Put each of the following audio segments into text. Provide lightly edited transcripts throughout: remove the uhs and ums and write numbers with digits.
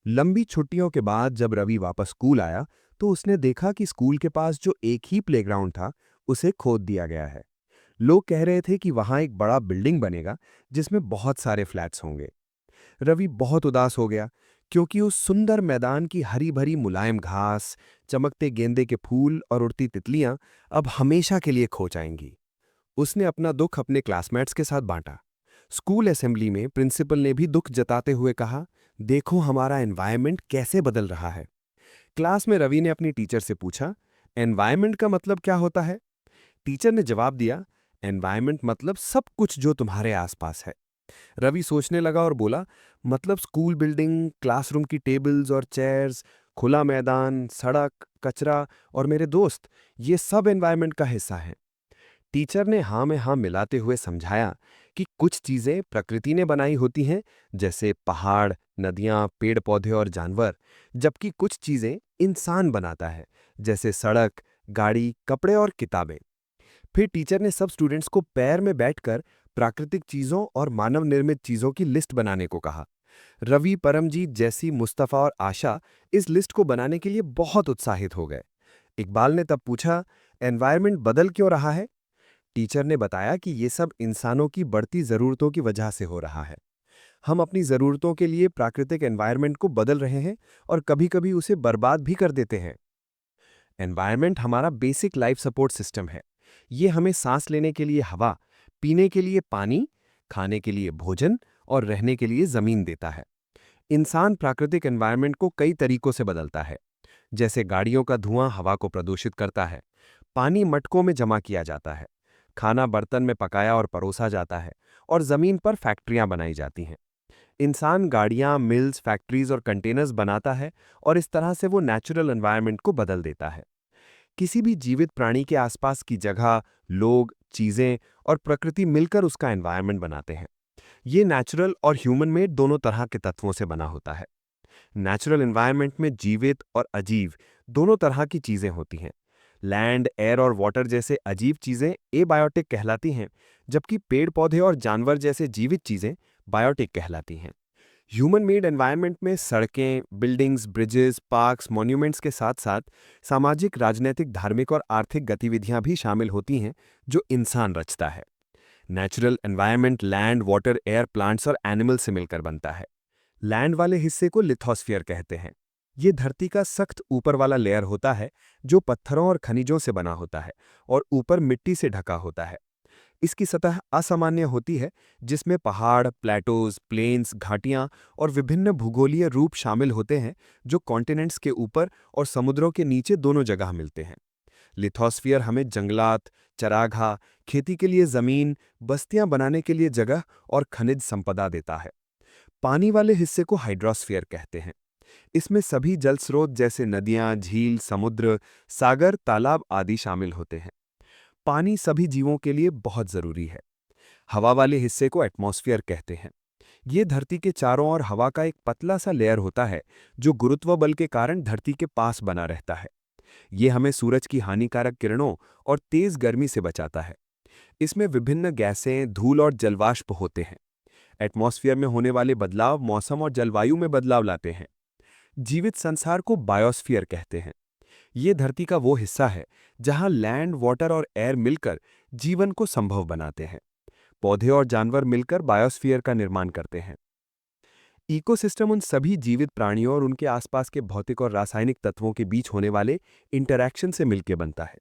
लंबी छुट्टियों के बाद जब रवि वापस स्कूल आया तो उसने देखा कि स्कूल के पास जो एक ही प्लेग्राउंड था उसे खोद दिया गया है। लोग कह रहे थे कि वहां एक बड़ा बिल्डिंग बनेगा जिसमें बहुत सारे फ्लैट्स होंगे। रवि बहुत उदास हो गया क्योंकि उस सुंदर मैदान की हरी भरी मुलायम घास, चमकते गेंदे के फूल और उड़ती तितलियां अब हमेशा के लिए खो जाएंगी। उसने अपना दुख अपने क्लासमेट्स के साथ बांटा। स्कूल असेंबली में प्रिंसिपल ने भी दुख जताते हुए कहा, देखो हमारा एनवायरनमेंट कैसे बदल रहा है। क्लास में रवि ने अपनी टीचर से पूछा, एनवायरनमेंट का मतलब क्या होता है? टीचर ने जवाब दिया, एनवायरनमेंट मतलब सब कुछ जो तुम्हारे आसपास है। रवि सोचने लगा और बोला, मतलब स्कूल बिल्डिंग, क्लासरूम की टेबल्स और चेयर्स, खुला मैदान, सड़क, कचरा और मेरे दोस्त, ये सब एनवायरनमेंट का हिस्सा हैं। टीचर ने हाँ में हाँ मिलाते हुए समझाया कि कुछ चीजें प्रकृति ने बनाई होती हैं, जैसे पहाड़, नदियां, पेड़ पौधे और जानवर, जबकि कुछ चीजें इंसान बनाता है, जैसे सड़क, गाड़ी, कपड़े और किताबें। फिर टीचर ने सब स्टूडेंट्स को पैर में बैठकर प्राकृतिक चीजों और मानव निर्मित चीजों की लिस्ट बनाने को कहा। रवि, परमजीत जैसी, मुस्तफा और आशा इस लिस्ट को बनाने के लिए बहुत उत्साहित हो गए। इकबाल ने तब पूछा, एनवायरनमेंट बदल क्यों रहा है? टीचर ने बताया कि ये सब इंसानों की बढ़ती ज़रूरतों की वजह से हो रहा है। हम अपनी ज़रूरतों के लिए प्राकृतिक एनवायरनमेंट को बदल रहे हैं और कभी-कभी उसे बर्बाद भी कर देते हैं। एनवायरनमेंट हमारा बेसिक लाइफ सपोर्ट सिस्टम है। ये हमें सांस लेने के लिए हवा, पीने के लिए पानी, खाने के लिए भोजन और रहने के लिए ज़मीन देता है। इंसान प्राकृतिक एनवायरनमेंट को कई तरीकों से बदलता है। जैसे गाड़ियों का धुआं हवा को प्रदूषित करता है, पानी मटकों में जमा किया जाता है, खाना बर्तन में पकाया और परोसा जाता है, और जमीन पर फैक्ट्रियां बनाई जाती हैं। इंसान गाड़ियां, मिल्स, फैक्ट्रीज और कंटेनर्स बनाता है और इस तरह से वो नेचुरल एनवायरनमेंट को बदल देता है। किसी भी जीवित प्राणी के आसपास की जगह, लोग, चीजें और प्रकृति मिलकर उसका एनवायरनमेंट बनाते हैं। ये नेचुरल और ह्यूमन मेड दोनों तरह के तत्वों से बना होता है। नेचुरल एनवायरनमेंट में जीवित और अजीव दोनों तरह की चीजें होती हैं। लैंड, एयर और वाटर जैसे अजीब चीजें एबायोटिक कहलाती हैं, जबकि पेड़ पौधे और जानवर जैसे जीवित चीजें बायोटिक कहलाती हैं। ह्यूमन मेड एनवायरनमेंट में सड़कें, बिल्डिंग्स, ब्रिजेस, पार्क्स, मॉन्यूमेंट्स के साथ साथ सामाजिक, राजनीतिक, धार्मिक और आर्थिक गतिविधियां भी शामिल होती हैं जो इंसान रचता है। Natural environment land, water, air, plants और एनिमल से मिलकर बनता है। लैंड वाले हिस्से को लिथोस्फीयर कहते हैं। ये धरती का सख्त ऊपर वाला लेयर होता है जो पत्थरों और खनिजों से बना होता है और ऊपर मिट्टी से ढका होता है। इसकी सतह असामान्य होती है, जिसमें पहाड़, प्लेटोज, प्लेन्स, घाटियां और विभिन्न भूगोलीय रूप शामिल होते हैं जो कॉन्टिनेंट्स के ऊपर और समुद्रों के नीचे दोनों जगह मिलते हैं। लिथोस्फीयर हमें जंगलात, चरागाह, खेती के लिए जमीन, बस्तियां बनाने के लिए जगह और खनिज संपदा देता है। पानी वाले हिस्से को हाइड्रोस्फीयर कहते हैं। इसमें सभी जल स्रोत जैसे नदियां, झील, समुद्र, सागर, तालाब आदि शामिल होते हैं। पानी सभी जीवों के लिए बहुत जरूरी है। हवा वाले हिस्से को एटमॉस्फेयर कहते हैं। ये धरती के चारों ओर हवा का एक पतला सा लेयर होता है जो गुरुत्व बल के कारण धरती के पास बना रहता है। ये हमें सूरज की हानिकारक किरणों और तेज गर्मी से बचाता है। इसमें विभिन्न गैसें, धूल और जलवाष्प होते हैं। एटमॉस्फेयर में होने वाले बदलाव मौसम और जलवायु में बदलाव लाते हैं। जीवित संसार को बायोस्फीयर कहते हैं। ये धरती का वो हिस्सा है जहां लैंड, वाटर और एयर मिलकर जीवन को संभव बनाते हैं। पौधे और जानवर मिलकर बायोस्फीयर का निर्माण करते हैं। इकोसिस्टम उन सभी जीवित प्राणियों और उनके आसपास के भौतिक और रासायनिक तत्वों के बीच होने वाले इंटरैक्शन से मिलकर बनता है।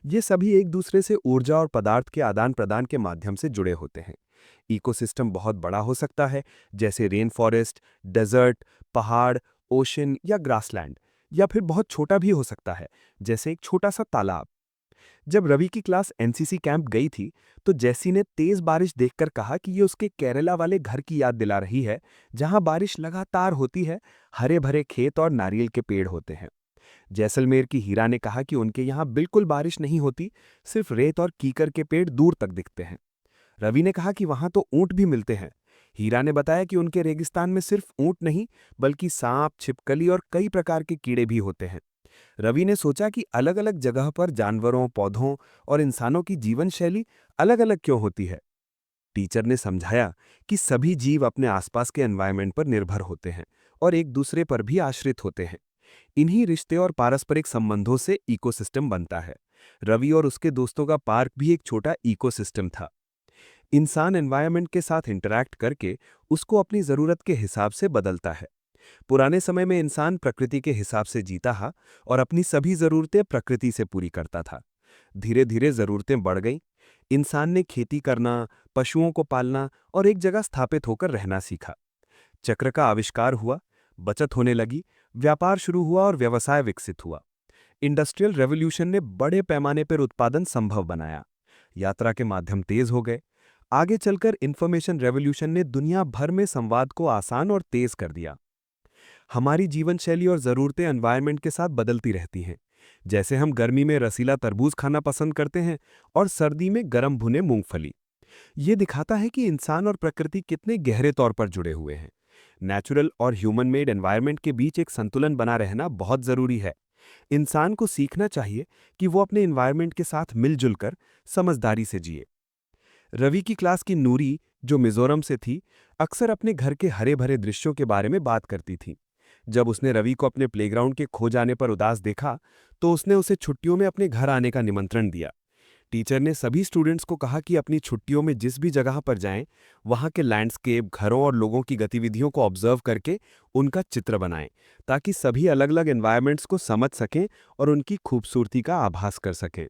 ये सभी एक दूसरे से ऊर्जा और पदार्थ के आदान प्रदान के माध्यम से जुड़े होते हैं। इकोसिस्टम बहुत बड़ा हो सकता है, जैसे रेन फॉरेस्ट, डेजर्ट, पहाड़, ओशन या ग्रासलैंड, या फिर बहुत छोटा भी हो सकता है, जैसे एक छोटा सा तालाब। जब रवि की क्लास एनसीसी कैंप गई थी तो जैसी ने तेज बारिश देखकर कहा कि ये उसके केरला वाले घर की याद दिला रही है, जहां बारिश लगातार होती है, हरे भरे खेत और नारियल के पेड़ होते हैं। जैसलमेर की हीरा ने कहा कि उनके यहाँ बिल्कुल बारिश नहीं होती, सिर्फ रेत और कीकर के पेड़ दूर तक दिखते हैं। रवि ने कहा कि वहां तो ऊंट भी मिलते हैं। हीरा ने बताया कि उनके रेगिस्तान में सिर्फ ऊंट नहीं, बल्कि सांप, छिपकली और कई प्रकार के कीड़े भी होते हैं। रवि ने सोचा कि अलग-अलग जगह पर जानवरों, पौधों और इंसानों की जीवन शैली अलग-अलग क्यों होती है। टीचर ने समझाया कि सभी जीव अपने आसपास के एनवायरनमेंट पर निर्भर होते हैं और एक दूसरे पर भी आश्रित होते हैं। इन्हीं रिश्ते और पारस्परिक संबंधों से इकोसिस्टम बनता है। रवि और उसके दोस्तों का पार्क भी एक छोटा इकोसिस्टम था। इंसान एनवायरनमेंट के साथ इंटरैक्ट करके उसको अपनी ज़रूरत के हिसाब से बदलता है। पुराने समय में इंसान प्रकृति के हिसाब से जीता था और अपनी सभी ज़रूरतें प्रकृति से पूरी करता था। धीरे धीरे ज़रूरतें बढ़ गईं। इंसान ने खेती करना, पशुओं को पालना और एक जगह स्थापित होकर रहना सीखा। चक्र का आविष्कार हुआ, बचत होने लगी, व्यापार शुरू हुआ और व्यवसाय विकसित हुआ। इंडस्ट्रियल रेवोल्यूशन ने बड़े पैमाने पर उत्पादन संभव बनाया। यात्रा के माध्यम तेज हो गए। आगे चलकर इंफॉर्मेशन रेवोल्यूशन ने दुनिया भर में संवाद को आसान और तेज कर दिया। हमारी जीवन शैली और ज़रूरतें एनवायरनमेंट के साथ बदलती रहती हैं। जैसे हम गर्मी में रसीला तरबूज खाना पसंद करते हैं और सर्दी में गर्म भुने मूंगफली। ये दिखाता है कि इंसान और प्रकृति कितने गहरे तौर पर जुड़े हुए हैं। नेचुरल और ह्यूमन मेड एनवायरनमेंट के बीच एक संतुलन बना रहना बहुत ज़रूरी है। इंसान को सीखना चाहिए कि वो अपने एनवायरनमेंट के साथ मिलजुल कर समझदारी से जिए। रवि की क्लास की नूरी, जो मिजोरम से थी, अक्सर अपने घर के हरे भरे दृश्यों के बारे में बात करती थी। जब उसने रवि को अपने प्लेग्राउंड के खो जाने पर उदास देखा, तो उसने उसे छुट्टियों में अपने घर आने का निमंत्रण दिया। टीचर ने सभी स्टूडेंट्स को कहा कि अपनी छुट्टियों में जिस भी जगह पर जाएं, वहां के लैंडस्केप, घरों और लोगों की गतिविधियों को ऑब्जर्व करके उनका चित्र बनाएं, ताकि सभी अलग अलग एनवायरनमेंट्स को समझ सकें और उनकी खूबसूरती का आभास कर सकें।